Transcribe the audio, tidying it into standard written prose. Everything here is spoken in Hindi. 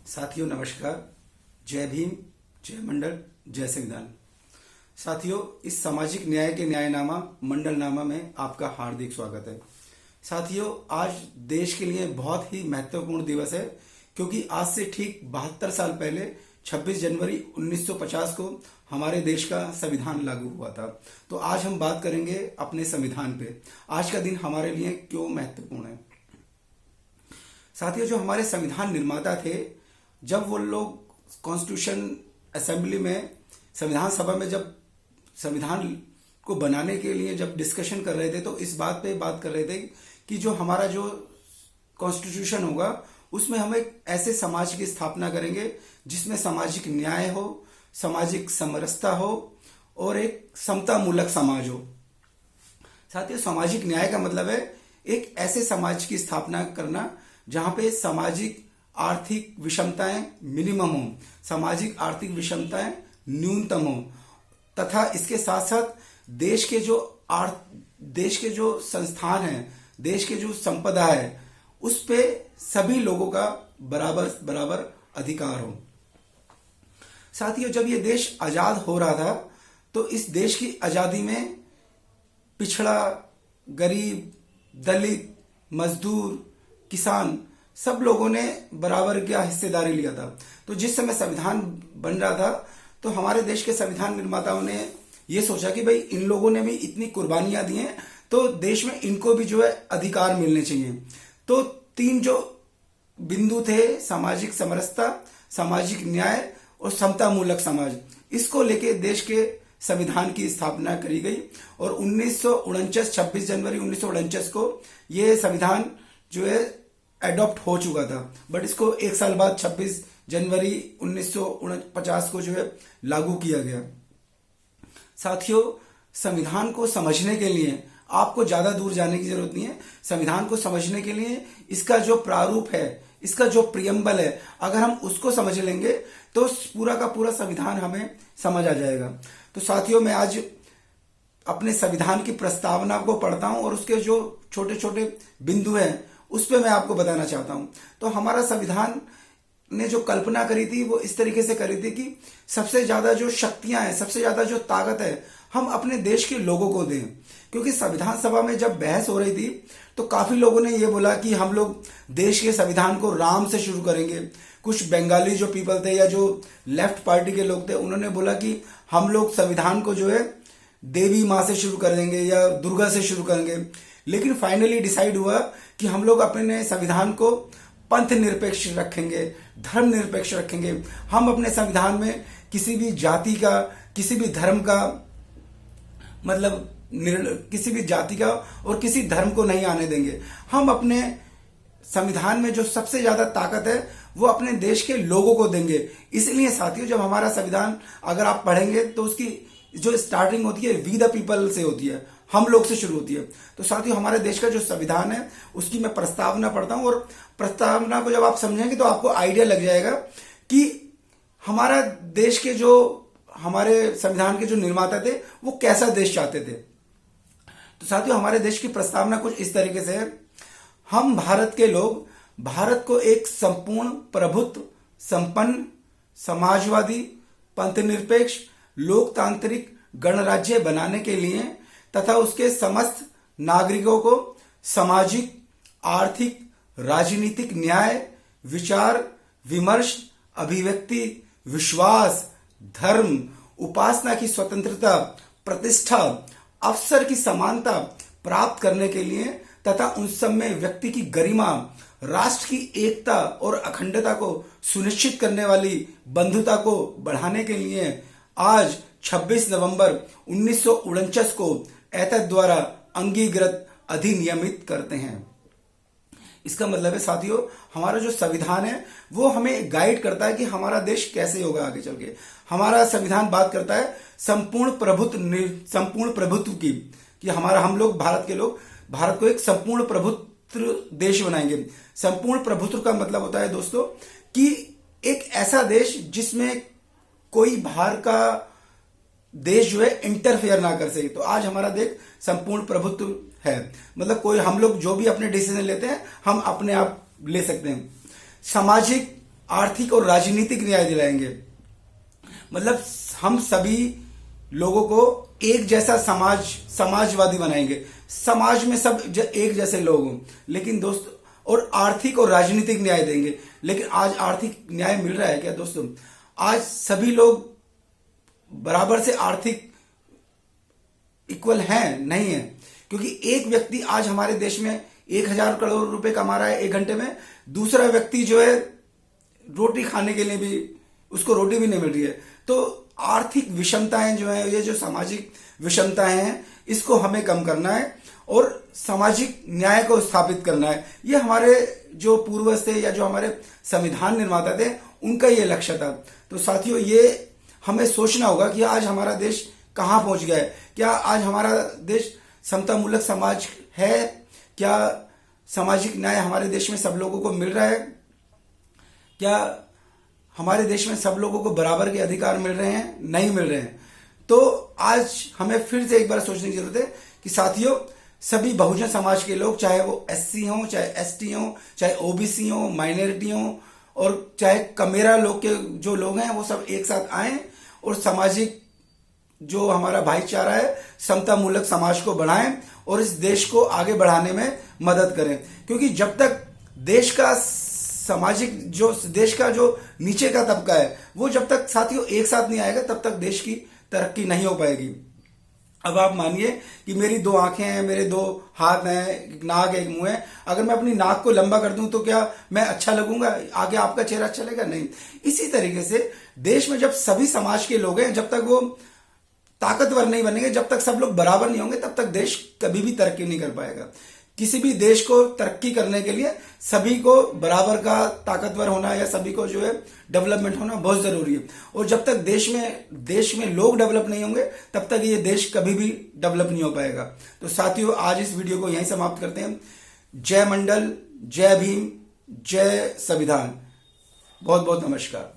साथियों नमस्कार। जय भीम, जय मंडल, जय संविधान। साथियों, इस सामाजिक न्याय के न्यायनामा मंडलनामा में आपका हार्दिक स्वागत है। साथियों, आज देश के लिए बहुत ही महत्वपूर्ण दिवस है क्योंकि आज से ठीक 72 साल पहले 26 जनवरी 1950 को हमारे देश का संविधान लागू हुआ था। तो आज हम बात करेंगे अपने संविधान पे। आज का दिन हमारे लिए क्यों महत्वपूर्ण है। साथियों, जो हमारे संविधान निर्माता थे, जब वो लोग कॉन्स्टिट्यूशन असेंबली में, संविधान सभा में जब संविधान को बनाने के लिए जब डिस्कशन कर रहे थे, तो इस बात पे बात कर रहे थे कि जो हमारा जो कॉन्स्टिट्यूशन होगा उसमें हम एक ऐसे समाज की स्थापना करेंगे जिसमें सामाजिक न्याय हो, सामाजिक समरसता हो और एक समता मूलक समाज हो। साथियों, सामाजिक न्याय का मतलब है एक ऐसे समाज की स्थापना करना जहां पे सामाजिक आर्थिक विषमताएं मिनिमम हो, सामाजिक आर्थिक विषमताएं न्यूनतम हो, तथा इसके साथ साथ देश के जो संस्थान हैं, देश के जो संपदा है, उस पे सभी लोगों का बराबर अधिकार हो। साथियों, जब ये देश आजाद हो रहा था तो इस देश की आजादी में पिछड़ा, गरीब, दलित, मजदूर, किसान सब लोगों ने बराबर क्या हिस्सेदारी लिया था। तो जिस समय संविधान बन रहा था तो हमारे देश के संविधान निर्माताओं ने ये सोचा कि भाई इन लोगों ने भी इतनी कुर्बानियां दी हैं तो देश में इनको भी जो है अधिकार मिलने चाहिए। तो तीन जो बिंदु थे, सामाजिक समरसता, सामाजिक न्याय और समता मूलक समाज, इसको लेके देश के संविधान की स्थापना करी गई और 26 जनवरी 1949 को ये संविधान जो है एडॉप्ट हो चुका था। बट इसको एक साल बाद 26 जनवरी 1949 को जो है लागू किया गया। साथियों, संविधान को समझने के लिए आपको ज्यादा दूर जाने की जरूरत नहीं है। संविधान को समझने के लिए इसका जो प्रारूप है, इसका जो प्रियम्बल है, अगर हम उसको समझ लेंगे तो पूरा का पूरा संविधान हमें समझ आ जाएगा। तो साथियों, मैं आज अपने संविधान की प्रस्तावना को पढ़ता हूं और उसके जो छोटे छोटे बिंदु हैं उस पर मैं आपको बताना चाहता हूं। तो हमारा संविधान ने जो कल्पना करी थी वो इस तरीके से करी थी कि सबसे ज्यादा जो शक्तियां हैं, सबसे ज्यादा जो ताकत है, हम अपने देश के लोगों को दें। क्योंकि संविधान सभा में जब बहस हो रही थी तो काफी लोगों ने ये बोला कि हम लोग देश के संविधान को राम से शुरू करेंगे। कुछ बंगाली जो पीपल थे या जो लेफ्ट पार्टी के लोग थे, उन्होंने बोला कि हम लोग संविधान को जो है देवी माँ से शुरू कर देंगे या दुर्गा से शुरू करेंगे। लेकिन फाइनली डिसाइड हुआ कि हम लोग अपने संविधान को पंथ निरपेक्ष रखेंगे, धर्म निरपेक्ष रखेंगे। हम अपने संविधान में किसी भी जाति का, किसी भी धर्म का, मतलब किसी भी जाति का और किसी धर्म को नहीं आने देंगे। हम अपने संविधान में जो सबसे ज्यादा ताकत है वो अपने देश के लोगों को देंगे। इसलिए साथियों, जब हमारा संविधान अगर आप पढ़ेंगे तो उसकी जो स्टार्टिंग होती है वी द पीपल से होती है, हम लोग से शुरू होती है। तो साथियों, हमारे देश का जो संविधान है उसकी मैं प्रस्तावना पढ़ता हूं और प्रस्तावना को जब आप समझेंगे तो आपको आइडिया लग जाएगा कि हमारा देश के जो, हमारे संविधान के जो निर्माता थे वो कैसा देश चाहते थे। तो साथियों, हमारे देश की प्रस्तावना कुछ इस तरीके से है। हम भारत के लोग भारत को एक संपूर्ण प्रभुत्व, संपन्न, समाजवादी, पंथनिरपेक्ष, लोकतांत्रिक गणराज्य बनाने के लिए तथा उसके समस्त नागरिकों को सामाजिक, आर्थिक, राजनीतिक न्याय, विचार विमर्श, अभिव्यक्ति, विश्वास, धर्म, उपासना की स्वतंत्रता, प्रतिष्ठा, अवसर की समानता प्राप्त करने के लिए तथा उन सब में व्यक्ति की गरिमा, राष्ट्र की एकता और अखंडता को सुनिश्चित करने वाली बंधुता को बढ़ाने के लिए आज 26 नवंबर 1949 को एतद द्वारा अंगीकृत अधिनियमित करते हैं। इसका मतलब है साथियों, हमारा जो संविधान है वो हमें गाइड करता है कि हमारा देश कैसे होगा आगे चल के। हमारा संविधान बात करता है संपूर्ण प्रभुत्व की, कि हम लोग भारत के लोग भारत को एक संपूर्ण प्रभुत्व देश बनाएंगे। संपूर्ण प्रभुत्व का मतलब होता है दोस्तों कि एक ऐसा देश जिसमें कोई बाहर का देश जो है इंटरफेयर ना कर सके। तो आज हमारा देश संपूर्ण प्रभुत्व है, मतलब कोई, हम लोग जो भी अपने डिसीजन लेते हैं हम अपने आप ले सकते हैं। सामाजिक आर्थिक और राजनीतिक न्याय दिलाएंगे। मतलब हम सभी लोगों को एक जैसा समाजवादी बनाएंगे, समाज में सब एक जैसे लोग हों। लेकिन दोस्तों, और आर्थिक और राजनीतिक न्याय देंगे। लेकिन आज आर्थिक न्याय मिल रहा है क्या दोस्तों? आज सभी लोग बराबर से आर्थिक इक्वल हैं? नहीं है। क्योंकि एक व्यक्ति आज हमारे देश में 1,000 करोड़ रुपए कमा रहा है 1 घंटे में, दूसरा व्यक्ति जो है रोटी खाने के लिए भी उसको रोटी भी नहीं मिल रही है। तो आर्थिक विषमताएं जो है, ये जो सामाजिक विषमताएं हैं, इसको हमें कम करना है और सामाजिक न्याय को स्थापित करना है। ये हमारे जो पूर्वज थे या जो हमारे संविधान निर्माता थे, उनका ये लक्ष्य था। तो साथियों, ये हमें सोचना होगा कि आज हमारा देश कहां पहुंच गया है। क्या आज हमारा देश समतामूलक समाज है? क्या सामाजिक न्याय हमारे देश में सब लोगों को मिल रहा है? क्या हमारे देश में सब लोगों को बराबर के अधिकार मिल रहे हैं? नहीं मिल रहे हैं। तो आज हमें फिर से एक बार सोचने की जरूरत है कि साथियों, सभी बहुजन समाज के लोग, चाहे वो एससी हों, चाहे एसटी हों, चाहे ओबीसी हों, माइनॉरिटी हों, और चाहे कमेरा लोग के जो लोग हैं, वो सब एक साथ आएं और सामाजिक जो हमारा भाईचारा है, समतामूलक समाज को बढ़ाएं और इस देश को आगे बढ़ाने में मदद करें। क्योंकि जब तक देश का जो नीचे का तबका है, वो जब तक साथियों एक साथ नहीं आएगा, तब तक देश की तरक्की नहीं हो पाएगी। अब आप मानिए कि मेरी 2 आंखें हैं, मेरे 2 हाथ हैं, एक नाक है, एक मुंह है। अगर मैं अपनी नाक को लंबा कर दूं तो क्या मैं अच्छा लगूंगा? आगे आपका चेहरा अच्छा लगेगा? नहीं। इसी तरीके से देश में जब सभी समाज के लोग हैं, जब तक वो ताकतवर नहीं बनेंगे, जब तक सब लोग बराबर नहीं होंगे, तब तक देश कभी भी तरक्की नहीं कर पाएगा। किसी भी देश को तरक्की करने के लिए सभी को बराबर का ताकतवर होना या सभी को जो है डेवलपमेंट होना बहुत जरूरी है। और जब तक देश में लोग डेवलप नहीं होंगे, तब तक ये देश कभी भी डेवलप नहीं हो पाएगा। तो साथियों, आज इस वीडियो को यहीं समाप्त करते हैं। जय मंडल, जय भीम, जय संविधान। बहुत बहुत नमस्कार।